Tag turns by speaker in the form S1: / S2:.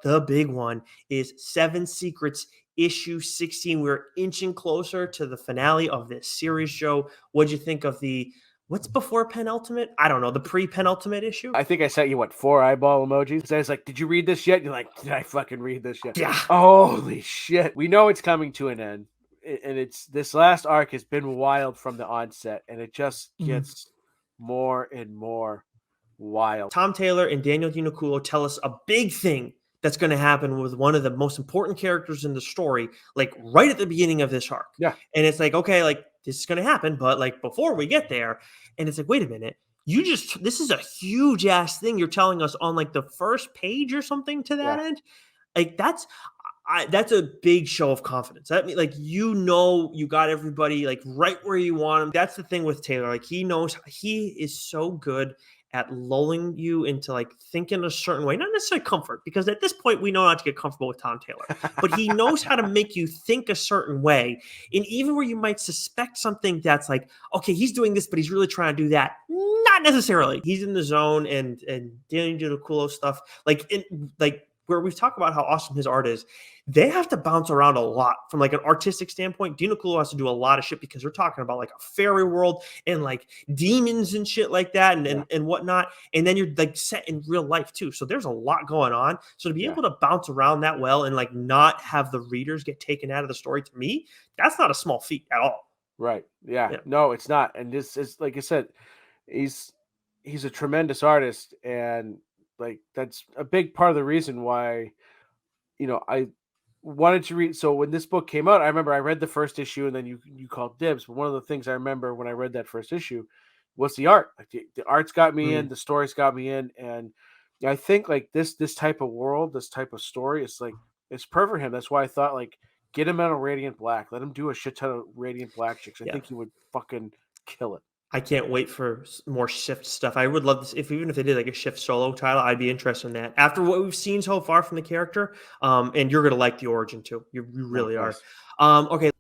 S1: the big one is Seven Secrets issue 16. We're inching closer to the finale of this series, Joe. What'd you think of what's before penultimate? I don't know, the pre-penultimate issue?
S2: I think I sent you, 4 eyeball emojis? So I was like, did you read this yet? You're like, did I fucking read this yet?
S1: Yeah.
S2: Holy shit. We know it's coming to an end. And it's this last arc has been wild from the onset, and it just gets more and more wild.
S1: Tom Taylor and Daniel Nicuolo tell us a big thing that's going to happen with one of the most important characters in the story, like right at the beginning of this arc.
S2: Yeah.
S1: And it's like, okay, like this is going to happen, but like before we get there, and it's like, wait a minute, this is a huge ass thing you're telling us on like the first page or something to that end. Like that's a big show of confidence. That means like you got everybody like right where you want them. That's the thing with Taylor. Like he is so good at lulling you into like thinking a certain way, not necessarily comfort, because at this point we know not to get comfortable with Tom Taylor, but he knows how to make you think a certain way. And even where you might suspect something that's like, okay, he's doing this, but he's really trying to do that. Not necessarily. He's in the zone and dealing with the cool stuff. Where we've talked about how awesome his art is, they have to bounce around a lot from like an artistic standpoint. Dino Culo has to do a lot of shit because we're talking about like a fairy world and like demons and shit like that and whatnot. And then you're like set in real life too. So there's a lot going on. So to be able to bounce around that well and like not have the readers get taken out of the story, to me, that's not a small feat at all.
S2: Right. Yeah. No, it's not. And this is, like I said, he's a tremendous artist, and like that's a big part of the reason why, I wanted to read. So when this book came out, I remember I read the first issue, and then you called dibs. But one of the things I remember when I read that first issue was the art. Like the art's got me in, the story's got me in, and I think like this type of world, this type of story, it's perfect for him. That's why I thought like get him out of Radiant Black, let him do a shit ton of Radiant Black chicks. I think he would fucking kill it.
S1: I can't wait for more Shift stuff. I would love this even if they did like a Shift solo title. I'd be interested in that. After what we've seen so far from the character, and you're gonna like the origin too. You really are. Okay.